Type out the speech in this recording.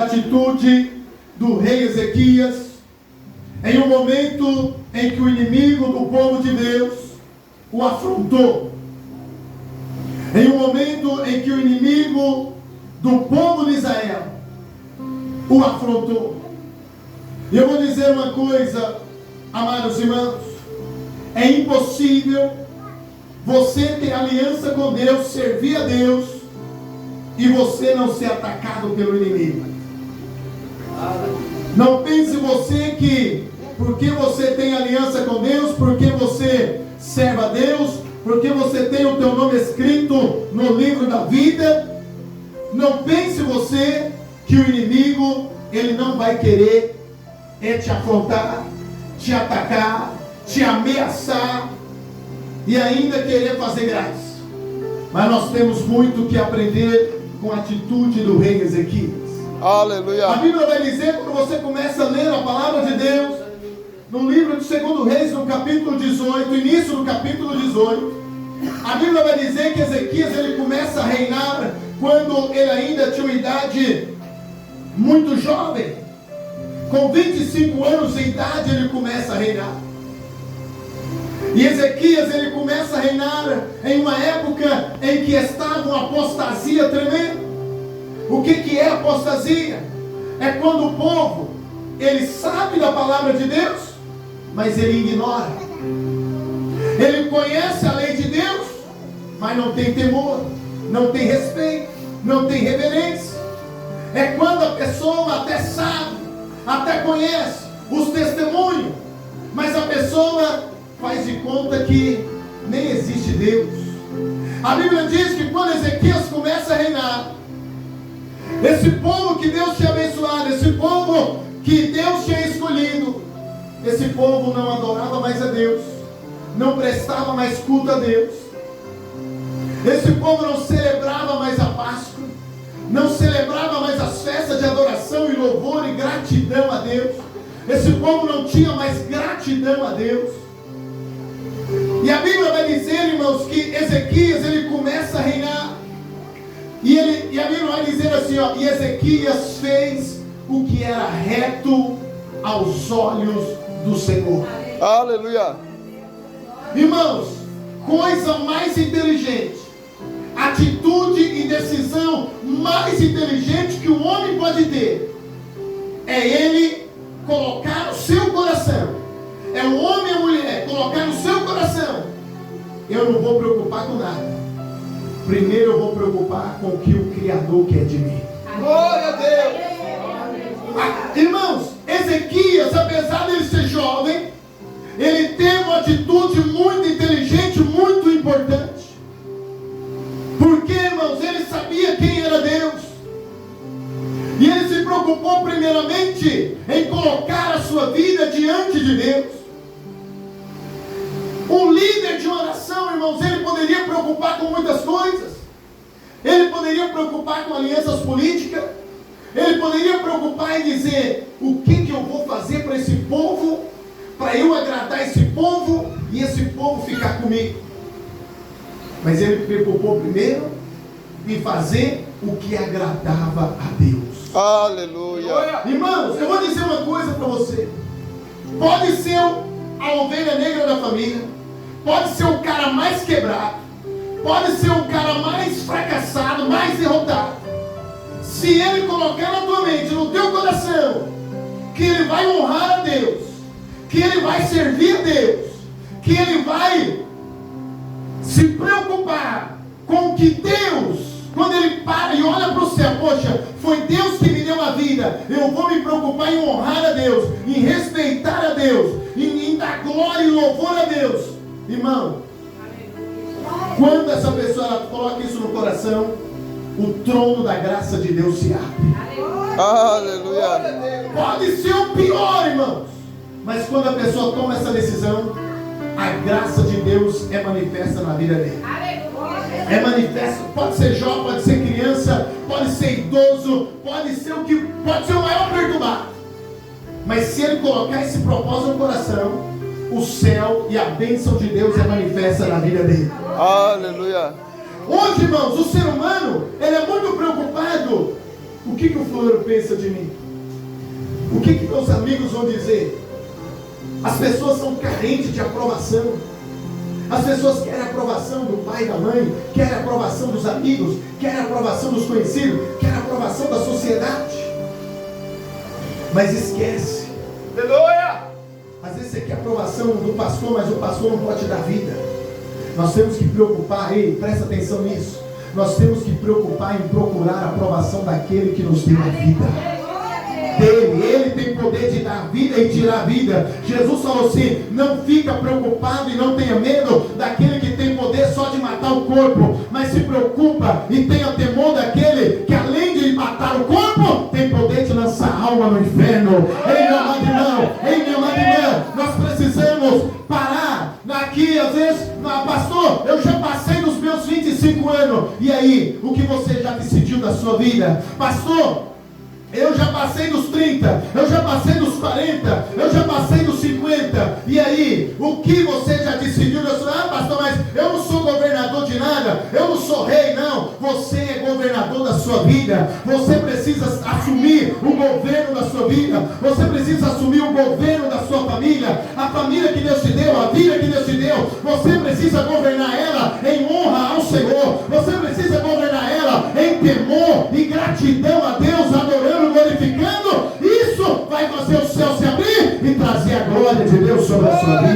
atitude do rei Ezequias, em um momento em que o inimigo do povo de Deus o afrontou, em um momento em que o inimigo do povo de Israel o afrontou. E eu vou dizer uma coisa, amados irmãos: é impossível você ter aliança com Deus, servir a Deus, e você não ser atacado pelo inimigo. Não pense você que porque você tem aliança com Deus, porque você serve a Deus, porque você tem o teu nome escrito no livro da vida, não pense você que o inimigo, ele não vai querer te afrontar, te atacar, te ameaçar e ainda querer fazer graça. Mas nós temos muito que aprender com a atitude do rei Ezequias. Aleluia. A Bíblia vai dizer, quando você começa a ler a palavra de Deus, no livro de 2 Reis, no capítulo 18, início do capítulo 18, a Bíblia vai dizer que Ezequias, ele começa a reinar quando ele ainda tinha uma idade muito jovem. Com 25 anos de idade ele começa a reinar. E Ezequias, ele começa a reinar em uma época em que estava uma apostasia tremenda. O que é apostasia? É quando o povo, ele sabe da palavra de Deus, mas ele ignora. Ele conhece a lei de Deus, mas não tem temor, não tem respeito, não tem reverência. É quando a pessoa até sabe, até conhece os testemunhos, mas a pessoa faz de conta que nem existe Deus. A Bíblia diz que quando Ezequias começa a reinar, esse povo que Deus tinha abençoado, esse povo que Deus tinha escolhido, esse povo não adorava mais a Deus, não prestava mais culto a Deus. Esse povo não celebrava mais a Páscoa, não celebrava mais as festas de adoração e louvor e gratidão a Deus. Esse povo não tinha mais gratidão a Deus. E a Bíblia vai dizer, irmãos, que Ezequias, ele começa a reinar. E a Bíblia vai dizer assim, ó, e Ezequias fez o que era reto aos olhos do Senhor. Aleluia. Irmãos, coisa mais inteligente, atitude e decisão mais inteligente que o homem pode ter, é ele colocar no seu coração, é o homem e a mulher colocar no seu coração: eu não vou preocupar com nada, primeiro eu vou preocupar com o que o Criador quer de mim. Glória a Deus. Irmãos, Ezequias, apesar de ele ser jovem, ele teve uma atitude muito inteligente, muito importante. Porque, irmãos, ele sabia quem era Deus. E ele se preocupou primeiramente em colocar a sua vida diante de Deus. Um líder de oração, irmãos, ele poderia preocupar com muitas coisas. Ele poderia preocupar com alianças políticas. Ele poderia preocupar em dizer: o que eu vou fazer para esse povo, para eu agradar esse povo e esse povo ficar comigo. Mas ele se preocupou primeiro em fazer o que agradava a Deus. Aleluia. Irmãos, eu vou dizer uma coisa para você. Pode ser a ovelha negra da família, pode ser o cara mais quebrado, pode ser o cara mais fracassado, mais derrotado. Se ele colocar na tua mente, no teu coração, que ele vai honrar a Deus, que ele vai servir a Deus, que ele vai se preocupar com que Deus, quando ele para e olha para o céu, poxa, foi Deus que me deu a vida, eu vou me preocupar em honrar a Deus, em respeitar a Deus, em dar glória e louvor a Deus. Irmão, quando essa pessoa ela coloca isso no coração, o trono da graça de Deus se abre. Aleluia. Pode ser o pior, irmãos, mas quando a pessoa toma essa decisão, a graça de Deus é manifesta na vida dele. É manifesta, pode ser jovem, pode ser criança, pode ser idoso, pode ser o maior perturbado. Mas se ele colocar esse propósito no coração, o céu e a bênção de Deus é manifesta na vida dele. Aleluia. Hoje, irmãos, o ser humano, ele é muito preocupado O que o fulano pensa de mim? O que meus amigos vão dizer? As pessoas são carentes de aprovação. As pessoas querem a aprovação do pai e da mãe, querem a aprovação dos amigos, querem a aprovação dos conhecidos, querem a aprovação da sociedade. Mas esquece. Aleluia! Às vezes você quer a aprovação do pastor, mas o pastor não pode te dar vida. Nós temos que preocupar, ei, presta atenção nisso. Nós temos que preocupar em procurar a aprovação daquele que nos deu a vida. Dele, ele tem poder de dar vida e tirar a vida. Jesus falou assim: não fica preocupado e não tenha medo daquele que tem poder só de matar o corpo, mas se preocupa e tenha temor daquele que além de matar o corpo, tem poder de lançar a alma no inferno. Ei, meu amado irmão, ei, meu amado irmão, nós precisamos parar aqui, às vezes, pastor, eu já passei dos meus 25 anos, e aí, o que você já decidiu da sua vida? Pastor, eu já passei dos 30, eu já passei dos 40, eu já passei dos 50. E aí, o que você já decidiu? Pastor, mas eu não sou governador de nada, eu não sou rei, não. Você é governador da sua vida. Você precisa assumir o governo da sua vida. Você precisa assumir o governo da sua família. A família que Deus te deu, a vida que Deus te deu. Você precisa governar ela em honra ao Senhor. Você precisa governar ela em temor e gratidão a Deus, adorando, glorificando. Isso vai fazer o céu se abrir e trazer a glória de Deus sobre a sua vida.